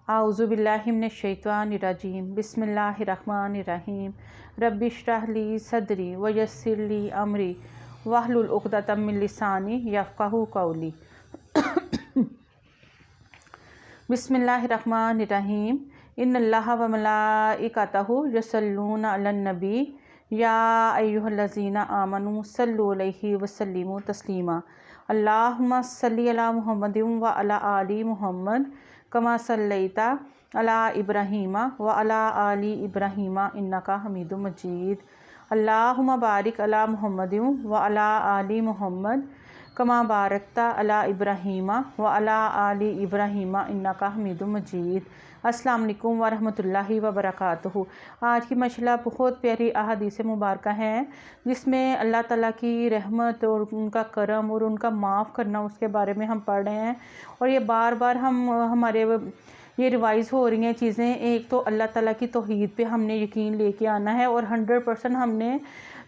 अऊज़ु बिल्लाहि मिनश शैतानिर रजीम बिस्मिल्लाहिर्रहमानिर्रहीम रब्बि इश्रह ली सदरी व यस्सिर ली अमरी वहलुल उक़दतम मिन लिसानी यफ़क़हू क़ौली। बिस्मिल्लाहिर्रहमानिर्रहीम इन्नल्लाह व मलाइकतहु यसल्लूना अलन नबी या अय्युहल्लज़ीना आमनू सल्लु अलैहि व सल्लिमू तस्लीमा। अल्लाहुम्मा सल्लि अला मुहम्मदिन व अला आलि मुहम्मद कमा सल्लैता अला इब्राहीमा व अला आलि इब्राहीमा इन्नका हमीदुम मजीद। अल्लाहुम्मा बारिक अला मुहम्मदिन व अला आलि मुहम्मद कमा बारकता अला इब्राहीमा व अला आलि इब्राहीमा इन्नका हमीदुम मजीद। अस्सलाम वालेकुम व रहमतुल्लाहि व बरकातुहू। आज की मशला बहुत प्यारी अहादीस मुबारक हैं जिसमें अल्लाह ताला की रहमत और उनका करम और उनका माफ़ करना उसके बारे में हम पढ़ रहे हैं। और ये बार बार हमारे ये रिवाइज़ हो रही हैं चीज़ें। एक तो अल्लाह ताला की तौहीद पे हमने यकीन लेके आना है और 100% हमने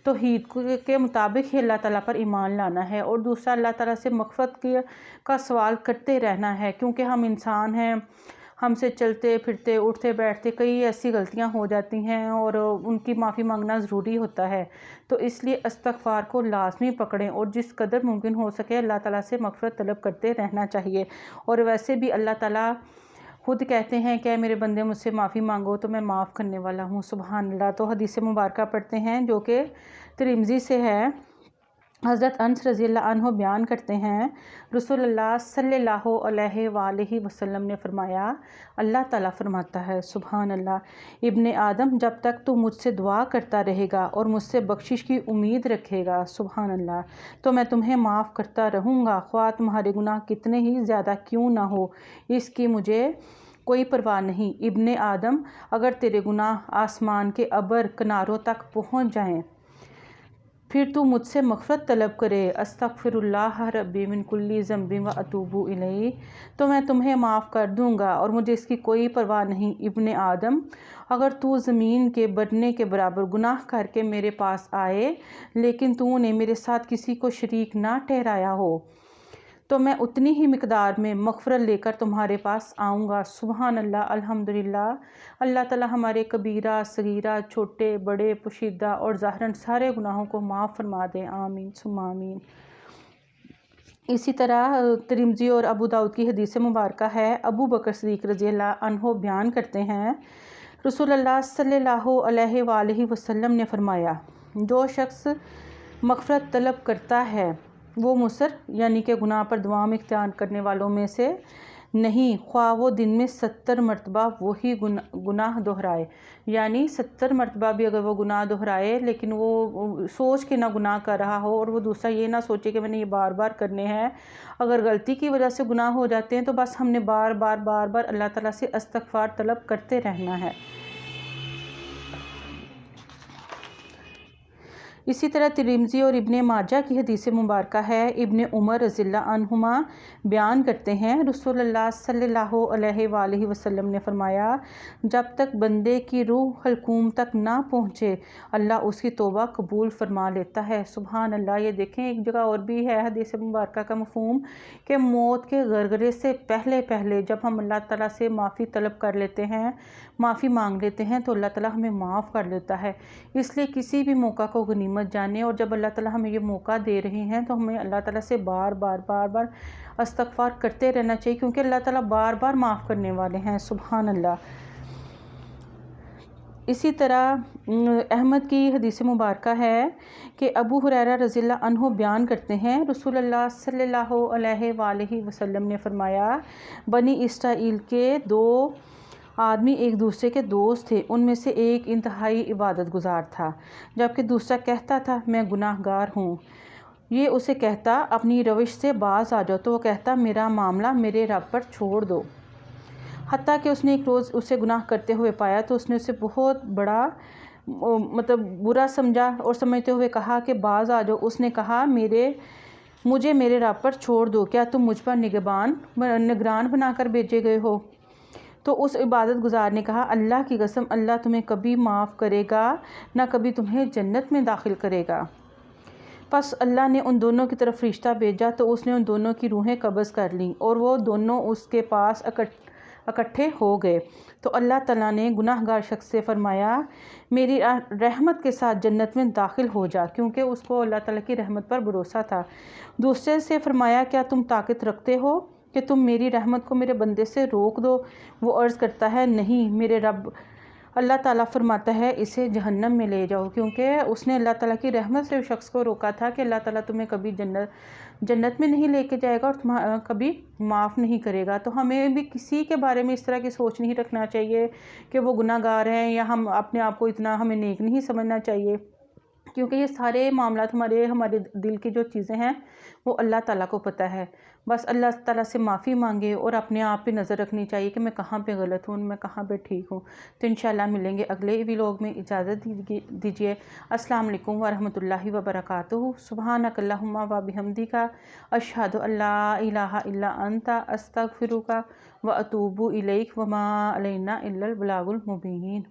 तौहीद के मुताबिक ही अल्लाह ताला पर ईमान लाना है। और दूसरा अल्लाह ताला से मग़फ़िरत का सवाल करते रहना है, क्योंकि हम इंसान हैं, हमसे चलते फिरते उठते बैठते कई ऐसी गलतियां हो जाती हैं और उनकी माफ़ी मांगना ज़रूरी होता है। तो इसलिए इस्तिग़फ़ार को लाज़मी पकड़ें और जिस कदर मुमकिन हो सके अल्लाह ताला से मग़फ़िरत तलब करते रहना चाहिए। और वैसे भी अल्लाह ताला खुद कहते हैं कि मेरे बंदे मुझसे माफ़ी मांगो तो मैं माफ़ करने वाला हूँ। सुभान अल्लाह। तो हदीस मुबारक पढ़ते हैं जो कि तिरमिज़ी से है। हज़रत अनस रज़ियल्लाहु अन्हु बयान करते हैं, रसूलुल्लाह सल्लल्लाहु अलैहि वसल्लम ने फरमाया, अल्लाह ताला फरमाता है, सुभान अल्लाह, इब्ने आदम जब तक तू मुझसे दुआ करता रहेगा और मुझसे बख्शिश की उम्मीद रखेगा, सुभान अल्लाह, तो मैं तुम्हें माफ़ करता रहूँगा, ख्वाह तुम्हारे गुनाह कितने ही ज़्यादा क्यों ना हो, इसकी मुझे कोई परवाह नहीं। इब्ने आदम, अगर तेरे गुनाह आसमान के अबर किनारों तक पहुँच जाएँ फिर तू मुझसे मग़फ़िरत तलब करे, अस्तग़फ़िरुल्लाह रब्बी मिन कुल्ली ज़ंबिन व अतूबु इलैहि, तो मैं तुम्हें माफ़ कर दूँगा और मुझे इसकी कोई परवाह नहीं। इब्ने आदम, अगर तू ज़मीन के बढ़ने के बराबर गुनाह करके मेरे पास आए लेकिन तूने मेरे साथ किसी को शरीक ना ठहराया हो तो मैं उतनी ही मिक़दार में मग़फ़िरत लेकर तुम्हारे पास आऊँगा। सुभान अल्लाह, अल्हम्दुलिल्लाह। अल्लाह ताला हमारे कबीरा सगीरा छोटे बड़े पोशीदा और ज़ाहिरन सारे गुनाहों को माफ़ फरमा दें। आमीन सुम्मा आमीन। इसी तरह तिरमिज़ी और अबू दाऊद की हदीस मुबारक है। अबू बकर सिद्दीक़ रज़ियल्लाहु अन्हु बयान करते हैं, रसूलुल्लाह सल्लल्लाहु अलैहि वसल्लम ने फरमाया, जो शख्स मग़फ़िरत तलब करता है वो मुसर यानी कि गुनाह पर दुआम इख्तियार करने वालों में से नहीं, ख्वाह वो दिन में 70 मरतबा वही गुनाह दोहराए। यानी 70 मरतबा भी अगर वो गुनाह दोहराए लेकिन वो सोच के ना गुनाह कर रहा हो और वो दूसरा ये ना सोचे कि मैंने ये बार बार करने हैं। अगर गलती की वजह से गुनाह हो जाते हैं तो बस हमने बार बार अल्लाह ताला से इस्तिग़फ़ार तलब करते रहना है। इसी तरह तिरमिज़ी और इब्ने माजा की हदीस मुबारक है। इब्ने उमर रज़ियल्लाहु अन्हुमा बयान करते हैं, रसूलुल्लाह सल्लल्लाहु अलैहि वसल्लम ने फरमाया, जब तक बंदे की रूह हल्कूम तक ना पहुँचे अल्लाह उसकी तौबा कबूल फरमा लेता है। सुभान अल्लाह। ये देखें, एक जगह और भी है हदीस मुबारक का मफ़हूम कि मौत के गरगरे से पहले जब हम अल्लाह ताला से माफ़ी तलब कर लेते हैं, माफ़ी मांग लेते हैं तो अल्लाह ताला हमें माफ़ कर लेता है। इसलिए किसी भी मौका को गनीमत जाने और जब अल्लाह ताला हमें ये मौका दे रहे हैं तो हमें अल्लाह ताला से बार बार इस्तिग़फ़ार करते रहना चाहिए, क्योंकि अल्लाह ताला बार बार माफ़ करने वाले हैं। सुभान अल्लाह। इसी तरह अहमद की हदीस मुबारक है कि अबू हुरैरा रज़ियल्लाहु अन्हु बयान करते हैं, रसूलुल्लाह सल्लल्लाहु अलैहि वसल्लम ने फरमाया, बनी इसराइल के 2 आदमी एक दूसरे के दोस्त थे। उनमें से एक इंतहाई इबादत गुजार था जबकि दूसरा कहता था, मैं गुनाहगार हूँ। ये उसे कहता, अपनी रविश से बाज आ जाओ, तो वो कहता, मेरा मामला मेरे रब पर छोड़ दो। हत्ता कि उसने एक रोज़ उसे गुनाह करते हुए पाया तो उसने उसे बहुत बड़ा बुरा समझा और समझते हुए कहा कि बाज आ जाओ। उसने कहा, मुझे मेरे रब पर छोड़ दो, क्या तुम मुझ पर निगरान बनाकर भेजे गए हो? तो उस इबादत गुजार ने कहा, अल्लाह की कसम, अल्लाह तुम्हें कभी माफ़ करेगा ना कभी तुम्हें जन्नत में दाखिल करेगा। बस अल्लाह ने उन दोनों की तरफ फरिश्ता भेजा तो उसने उन दोनों की रूहें कब्ज़ कर लीं और वो दोनों उसके पास اکٹھے ہو گئے تو اللہ تعالیٰ نے گناہ گار شخص سے فرمایا میری رحمت کے ساتھ جنت میں داخل ہو جا، کیونکہ اس کو اللہ تعالیٰ کی رحمت پر بھروسہ تھا۔ دوسرے سے فرمایا کیا تم طاقت رکھتے ہو کہ تم میری رحمت کو میرے بندے سے روک دو؟ وہ عرض کرتا ہے نہیں میرے رب۔ اللہ تعالیٰ فرماتا ہے اسے جہنم میں لے جاؤ، کیونکہ اس نے اللہ تعالیٰ کی رحمت سے اس شخص کو روکا تھا کہ اللہ تعالیٰ تمہیں کبھی جنت میں نہیں لے کے جائے گا اور کبھی معاف نہیں کرے گا۔ تو ہمیں بھی کسی کے بارے میں اس طرح کی سوچ نہیں رکھنا چاہیے کہ وہ گناہ گار ہیں، یا ہم اپنے آپ کو اتنا ہمیں نیک نہیں سمجھنا چاہیے، کیونکہ یہ سارے معاملات ہمارے دل کی جو چیزیں ہیں وہ اللہ تعالیٰ کو پتہ ہے۔ بس اللہ تعالیٰ سے معافی مانگے اور اپنے آپ پہ نظر رکھنی چاہیے کہ میں کہاں پہ غلط ہوں، میں کہاں پہ ٹھیک ہوں۔ تو انشاءاللہ ملیں گے اگلے ویلوگ میں، اجازت دیجیے۔ السلام علیکم ورحمۃ اللہ وبرکاتہ۔ سبحانک اللہم و بحمدک، اشہد ان لا الہ الا انت، استغفرک و اتوب الیک، وما علینا الا البلاغ المبین۔